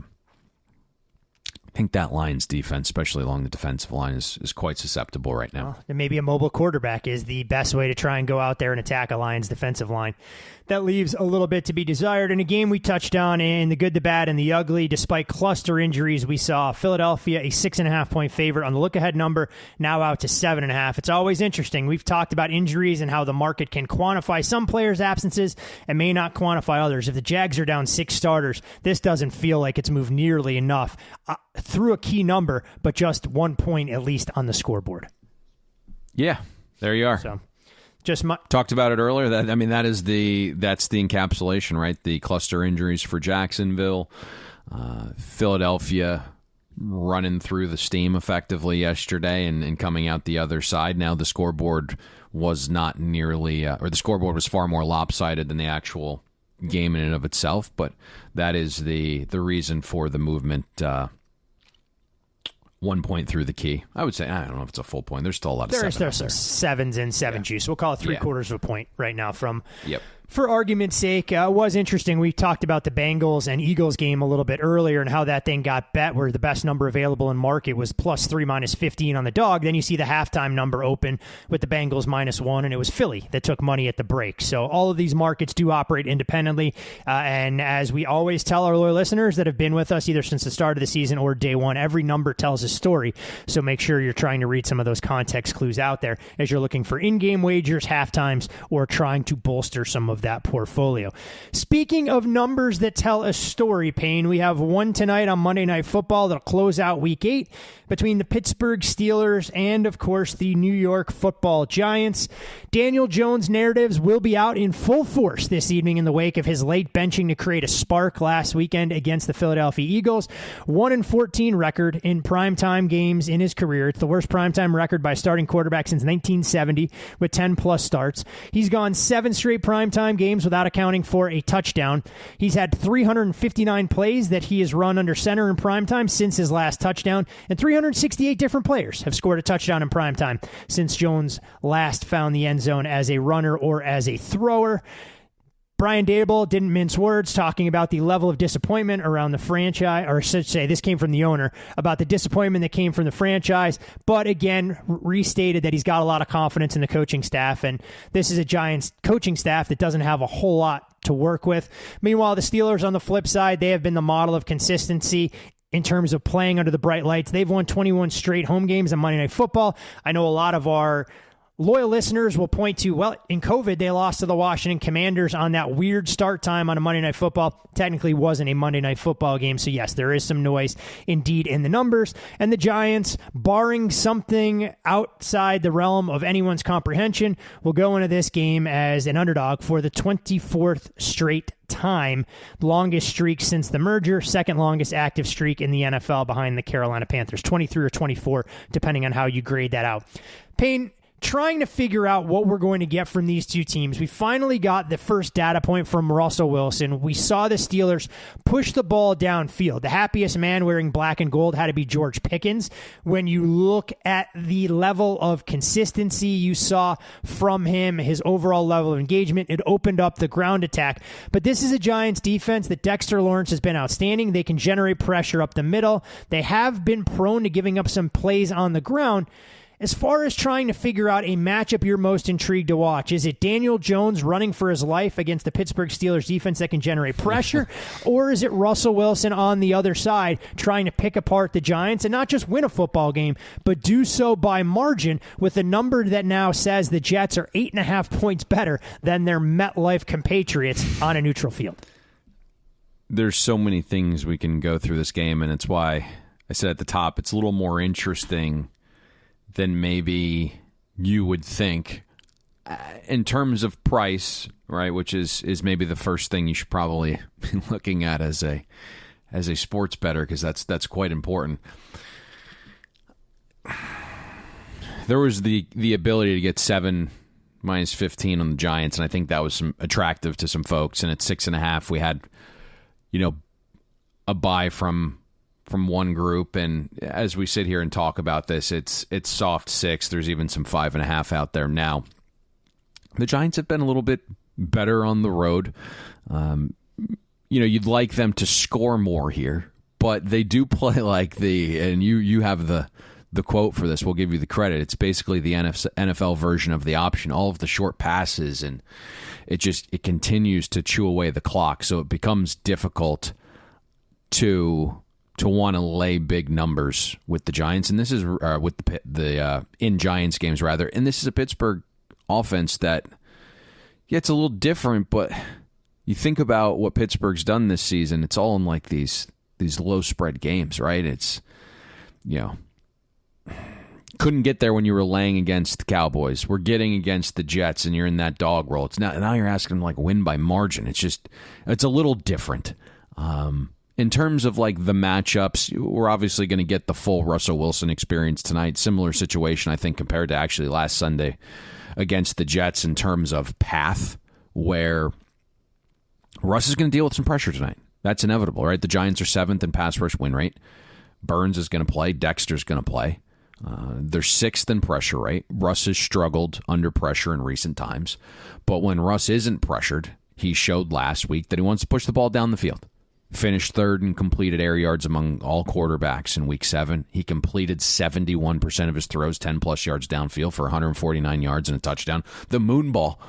think that Lions defense, especially along the defensive line, is quite susceptible right now. Well, maybe a mobile quarterback is the best way to try and go out there and attack a Lions defensive line. That leaves a little bit to be desired. In a game we touched on in the good, the bad, and the ugly, despite cluster injuries, we saw Philadelphia a 6.5-point favorite on the look-ahead number, now out to 7.5. It's always interesting. We've talked about injuries and how the market can quantify some players' absences and may not quantify others. If the Jags are down 6 starters, this doesn't feel like it's moved nearly enough through a key number, but just 1 point at least on the scoreboard. Yeah, there you are. So, talked about it earlier. That's the encapsulation, right? The cluster injuries for Jacksonville, Philadelphia running through the steam effectively yesterday and coming out the other side. Now the scoreboard was not nearly, or the scoreboard was far more lopsided than the actual game in and of itself. But that is the reason for the movement. 1 point through the key. I would say, I don't know if it's a full point. There's still a lot of There's some sevens and 7 juice. We'll call it 3/4 of a point right now from for argument's sake. It was interesting. We talked about the Bengals and Eagles game a little bit earlier and how that thing got bet where the best number available in market was +3 -15 on the dog. Then you see the halftime number open with the Bengals -1, and it was Philly that took money at the break. So all of these markets do operate independently. And as we always tell our loyal listeners that have been with us either since the start of the season or day one, every number tells a story. So make sure you're trying to read some of those context clues out there as you're looking for in-game wagers, halftimes, or trying to bolster some of that portfolio. Speaking of numbers that tell a story, Payne, we have one tonight on Monday Night Football that'll close out Week 8 between the Pittsburgh Steelers and, of course, the New York Football Giants. Daniel Jones' narratives will be out in full force this evening in the wake of his late benching to create a spark last weekend against the Philadelphia Eagles. 1-14 record in primetime games in his career. It's the worst primetime record by a starting quarterback since 1970 with 10-plus starts. He's gone 7 straight primetime games without accounting for a touchdown. He's had 359 plays that he has run under center in primetime since his last touchdown, and 368 different players have scored a touchdown in primetime since Jones last found the end zone as a runner or as a thrower. Brian Daboll didn't mince words talking about the level of disappointment around the franchise, or I should say this came from the owner, about the disappointment that came from the franchise, but again, restated that he's got a lot of confidence in the coaching staff, and this is a Giants coaching staff that doesn't have a whole lot to work with. Meanwhile, the Steelers on the flip side, they have been the model of consistency in terms of playing under the bright lights. They've won 21 straight home games on Monday Night Football. I know a lot of our loyal listeners will point to, well, in COVID, they lost to the Washington Commanders on that weird start time on a Monday Night Football. Technically wasn't a Monday Night Football game, so yes, there is some noise indeed in the numbers. And the Giants, barring something outside the realm of anyone's comprehension, will go into this game as an underdog for the 24th straight time. Longest streak since the merger, second longest active streak in the NFL behind the Carolina Panthers, 23 or 24, depending on how you grade that out. Payne, trying to figure out what we're going to get from these two teams. We finally got the first data point from Russell Wilson. We saw the Steelers push the ball downfield. The happiest man wearing black and gold had to be George Pickens. When you look at the level of consistency you saw from him, his overall level of engagement, it opened up the ground attack. But this is a Giants defense that Dexter Lawrence has been outstanding. They can generate pressure up the middle. They have been prone to giving up some plays on the ground. As far as trying to figure out a matchup you're most intrigued to watch, is it Daniel Jones running for his life against the Pittsburgh Steelers defense that can generate pressure, or is it Russell Wilson on the other side trying to pick apart the Giants and not just win a football game, but do so by margin with a number that now says the Jets are 8.5 points better than their MetLife compatriots on a neutral field? There's so many things we can go through this game, and it's why I said at the top, it's a little more interesting than maybe you would think in terms of price, right? Which is maybe the first thing you should probably be looking at as a sports bettor, because that's quite important. There was the ability to get 7 minus 15 on the Giants, and I think that was attractive to some folks. And at 6.5, we had, a buy from one group, and as we sit here and talk about this, it's soft 6. There's even some 5.5 out there now. The Giants have been a little bit better on the road. You'd like them to score more here, but they do play like and you have the quote for this. We'll give you the credit. It's basically the NFL version of the option. All of the short passes, and it continues to chew away the clock. So it becomes difficult to want to lay big numbers with the Giants, and this is with the in Giants games rather. And this is a Pittsburgh offense that, it's a little different, but you think about what Pittsburgh's done this season. It's all in like these low spread games, right? It's couldn't get there when you were laying against the Cowboys. We're getting against the Jets, and you're in that dog roll. It's now you're asking them win by margin. It's a little different. In terms of the matchups, we're obviously going to get the full Russell Wilson experience tonight. Similar situation, I think, compared to actually last Sunday against the Jets in terms of path, where Russ is going to deal with some pressure tonight. That's inevitable, right? The Giants are 7th in pass rush win rate. Burns is going to play. Dexter's going to play. They're 6th in pressure rate. Russ has struggled under pressure in recent times. But when Russ isn't pressured, he showed last week that he wants to push the ball down the field. Finished 3rd in completed air yards among all quarterbacks in Week 7. He completed 71% of his throws, 10-plus yards downfield for 149 yards and a touchdown. The moon ball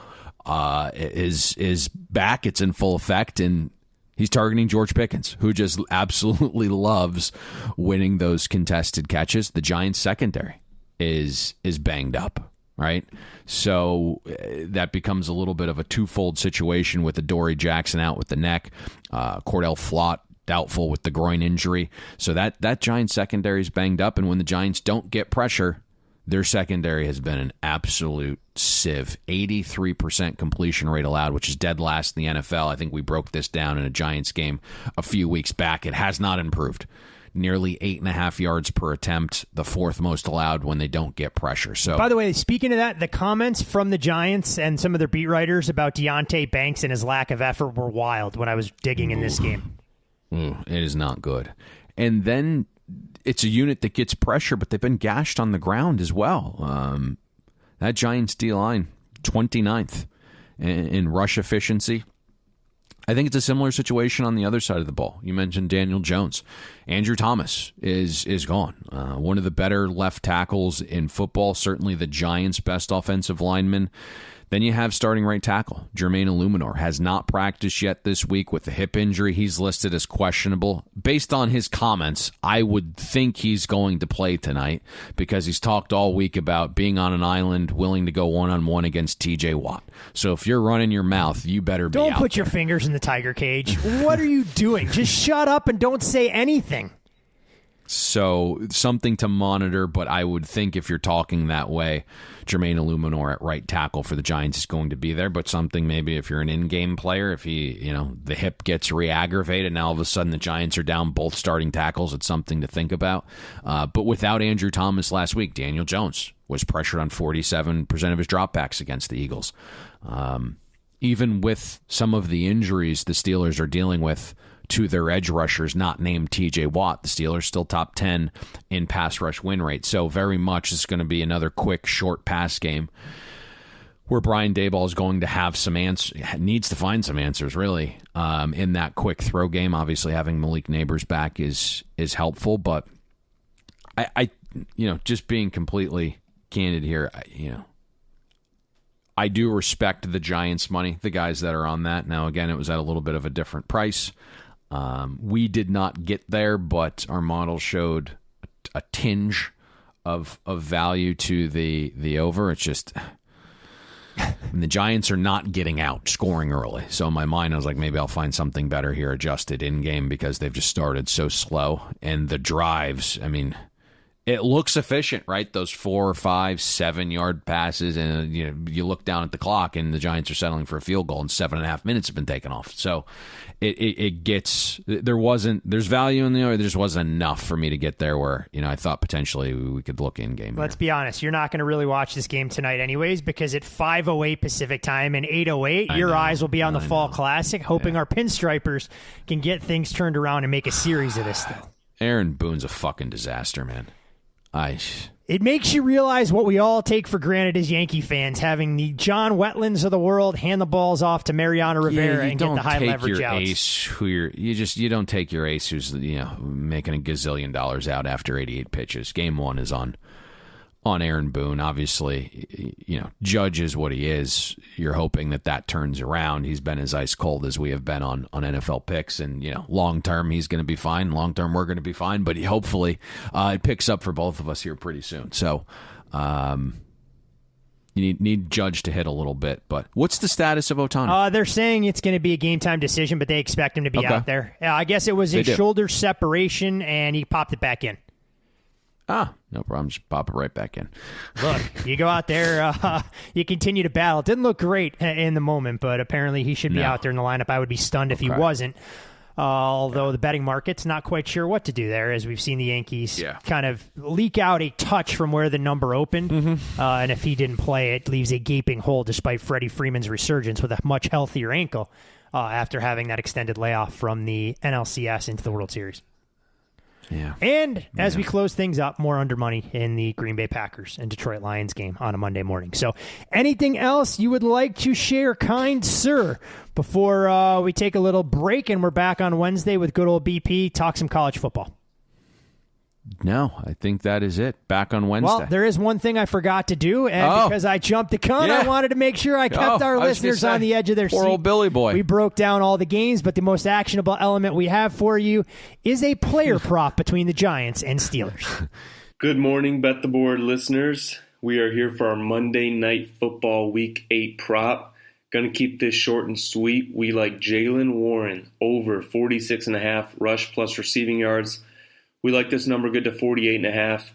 is back. It's in full effect, and he's targeting George Pickens, who just absolutely loves winning those contested catches. The Giants' secondary is banged up. Right? So that becomes a little bit of a twofold situation with Adoree Jackson out with the neck. Cordell Flott doubtful with the groin injury. So that Giants secondary is banged up, and when the Giants don't get pressure, their secondary has been an absolute sieve. 83% completion rate allowed, which is dead last in the NFL. I think we broke this down in a Giants game a few weeks back. It has not improved. Nearly 8.5 yards per attempt, the 4th most allowed when they don't get pressure. So, by the way, speaking of that, the comments from the Giants and some of their beat writers about Deonte Banks and his lack of effort were wild when I was digging in this game. It is not good. And then it's a unit that gets pressure, but they've been gashed on the ground as well. That Giants D-line, 29th in rush efficiency. I think it's a similar situation on the other side of the ball. You mentioned Daniel Jones. Andrew Thomas is gone. One of the better left tackles in football, certainly the Giants' best offensive lineman. Then you have starting right tackle. Jermaine Illuminor has not practiced yet this week with the hip injury. He's listed as questionable. Based on his comments, I would think he's going to play tonight because he's talked all week about being on an island, willing to go one-on-one against TJ Watt. So if you're running your mouth, you better be Don't out put there. your fingers in the tiger cage. What are you doing? Just shut up and don't say anything. So something to monitor, but I would think if you're talking that way, Jermaine Illuminor at right tackle for the Giants is going to be there, but something maybe if you're an in-game player, if the hip gets re-aggravated, now all of a sudden the Giants are down both starting tackles, it's something to think about. But without Andrew Thomas last week, Daniel Jones was pressured on 47% of his dropbacks against the Eagles. Even with some of the injuries the Steelers are dealing with to their edge rushers not named TJ Watt, the Steelers still top 10 in pass rush win rate. So very much it's going to be another quick, short pass game where Brian Daboll is going to have some needs to find some answers, really, in that quick throw game. Obviously, having Malik Neighbors back is helpful, but I just being completely candid here, I do respect the Giants' money, the guys that are on that. Now, again, it was at a little bit of a different price. We did not get there, but our model showed a tinge of value to the over. It's just the Giants are not getting out scoring early. So in my mind, I was like, maybe I'll find something better here adjusted in game because they've just started so slow. And the drives, I mean, it looks efficient, right? Those 4, 5, 7-yard passes, and you look down at the clock, and the Giants are settling for a field goal, and 7.5 minutes have been taken off. So there's value in there. There just wasn't enough for me to get there where I thought potentially we could look in game. Let's be honest, you're not going to really watch this game tonight, anyways, because at 5:08 Pacific time and 8:08, your eyes will be on the Fall Classic, hoping our pinstripers can get things turned around and make a series of this still. Aaron Boone's a fucking disaster, man. It makes you realize what we all take for granted as Yankee fans, having the John Wetlands of the world hand the balls off to Mariano Rivera and get the high leverage outs. You don't take your ace who's making $1 gazillion out after 88 pitches. Game 1 is on Aaron Boone. Obviously, Judge is what he is. You're hoping that turns around. He's been as ice cold as we have been on NFL picks, and long term he's going to be fine. Long term we're going to be fine, but hopefully it picks up for both of us here pretty soon. So you need Judge to hit a little bit. But what's the status of Ohtani? They're saying it's going to be a game time decision, but they expect him to be out there. I guess it was a shoulder separation, and he popped it back in. No problem. Just pop it right back in. Look, you go out there, you continue to battle. It didn't look great in the moment, but apparently he should be out there in the lineup. I would be stunned if he wasn't. Although the betting market's not quite sure what to do there, as we've seen the Yankees kind of leak out a touch from where the number opened. Mm-hmm. And if he didn't play, it leaves a gaping hole despite Freddie Freeman's resurgence with a much healthier ankle after having that extended layoff from the NLCS into the World Series. Yeah. And as we close things up, more under money in the Green Bay Packers and Detroit Lions game on a Monday morning. So anything else you would like to share, kind sir, before we take a little break and we're back on Wednesday with good old BP, talk some college football? No, I think that is it. Back on Wednesday. Well, there is one thing I forgot to do, and because I jumped the gun, I wanted to make sure I kept our listeners on the edge of their seat. Poor old Billy boy. We broke down all the games, but the most actionable element we have for you is a player prop between the Giants and Steelers. Good morning, Bet the Board listeners. We are here for our Monday Night Football Week 8 prop. Going to keep this short and sweet. We like Jaylen Warren over 46.5 rush plus receiving yards. We like this number good to 48.5.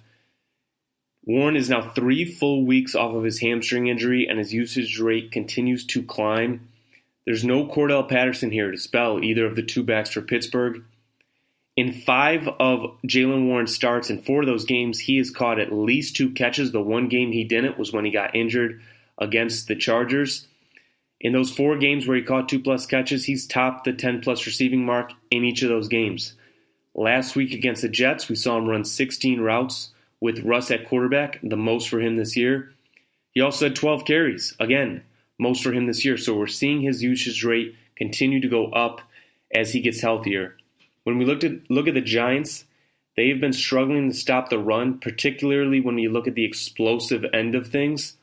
Warren is now 3 full weeks off of his hamstring injury, and his usage rate continues to climb. There's no Cordell Patterson here to spell either of the two backs for Pittsburgh. In 5 of Jaylen Warren's starts, in 4 of those games, he has caught at least 2 catches. The one game he didn't was when he got injured against the Chargers. In those 4 games where he caught 2+ catches, he's topped the 10+ receiving mark in each of those games. Last week against the Jets, we saw him run 16 routes with Russ at quarterback, the most for him this year. He also had 12 carries, again, most for him this year. So we're seeing his usage rate continue to go up as he gets healthier. When we look at the Giants, they've been struggling to stop the run, particularly when you look at the explosive end of things.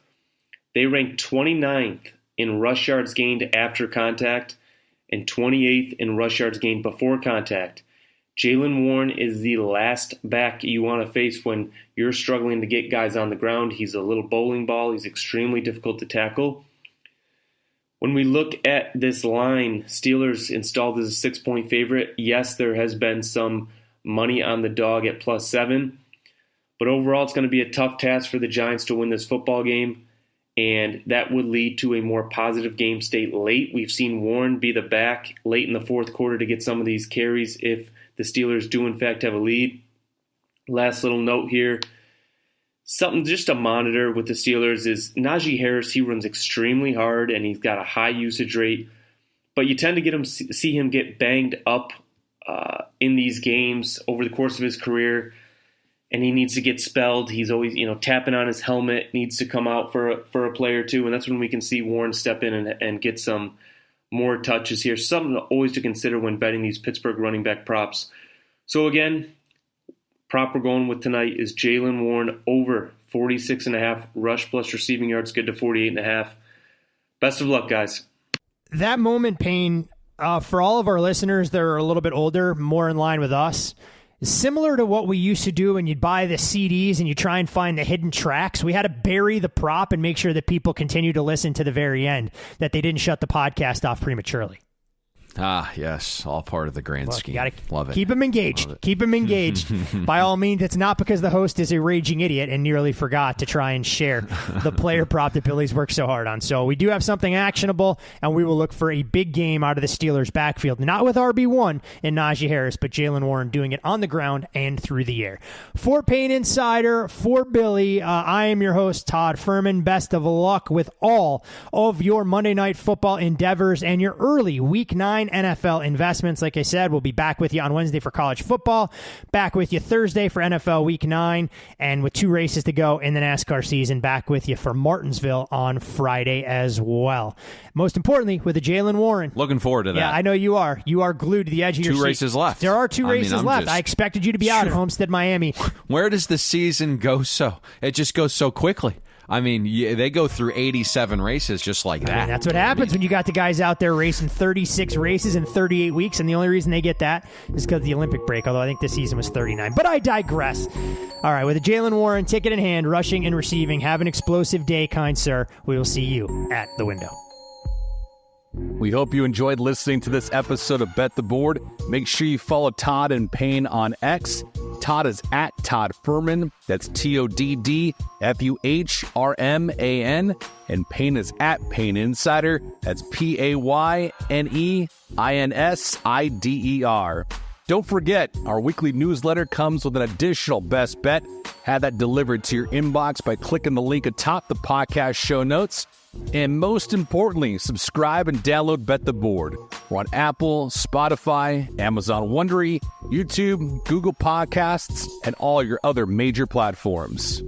They rank 29th in rush yards gained after contact and 28th in rush yards gained before contact. Jaylen Warren is the last back you want to face when you're struggling to get guys on the ground. He's a little bowling ball. He's extremely difficult to tackle. When we look at this line, Steelers installed as a 6-point favorite. Yes, there has been some money on the dog at +7. But overall, it's going to be a tough task for the Giants to win this football game. And that would lead to a more positive game state late. We've seen Warren be the back late in the fourth quarter to get some of these carries if the Steelers do, in fact, have a lead. Last little note here. Something just to monitor with the Steelers is Najee Harris. He runs extremely hard, and he's got a high usage rate. But you tend to see him get banged up in these games over the course of his career, and he needs to get spelled. He's always, tapping on his helmet, needs to come out for a play or two, and that's when we can see Warren step in and get some more touches here. Something always to consider when betting these Pittsburgh running back props. So again, prop we're going with tonight is Jaylen Warren over 46.5 rush plus receiving yards, good to 48.5. Best of luck, guys. That moment, Payne, for all of our listeners that are a little bit older, more in line with us, is similar to what we used to do when you'd buy the CDs and you try and find the hidden tracks. We had to bury the prop and make sure that people continue to listen to the very end, that they didn't shut the podcast off prematurely. Ah, yes, all part of the grand scheme. Love it. Keep them engaged. Keep them engaged. By all means, it's not because the host is a raging idiot and nearly forgot to try and share the player prop that Billy's worked so hard on. So we do have something actionable, and we will look for a big game out of the Steelers' backfield. Not with RB1 and Najee Harris, but Jaylen Warren doing it on the ground and through the air. For Payne Insider, for Billy, I am your host, Todd Fuhrman. Best of luck with all of your Monday Night Football endeavors and your early Week 9 NFL investments. Like I said, we'll be back with you on Wednesday for college football, back with you Thursday for NFL Week 9, and with 2 races to go in the NASCAR season, back with you for Martinsville on Friday as well. Most importantly, with the Jaylen Warren. Looking forward to that. Yeah, I know you are. You are glued to the edge of your seat. 2 races left. There are 2 races left. I expected you to be out at Homestead, Miami. Where does the season go so? It just goes so quickly. I mean, they go through 87 races just like that. I mean, that's what happens when you got the guys out there racing 36 races in 38 weeks, and the only reason they get that is because of the Olympic break, although I think this season was 39. But I digress. All right, with a Jaylen Warren ticket in hand, rushing and receiving, have an explosive day, kind sir. We will see you at the window. We hope you enjoyed listening to this episode of Bet the Board. Make sure you follow Todd and Payne on X. Todd is at Todd Fuhrman. That's TODDFUHRMAN. And Payne is at Payne Insider. That's PAYNEINSIDER. Don't forget, our weekly newsletter comes with an additional best bet. Have that delivered to your inbox by clicking the link atop the podcast show notes. And most importantly, subscribe and download Bet the Board. We're on Apple, Spotify, Amazon Wondery, YouTube, Google Podcasts, and all your other major platforms.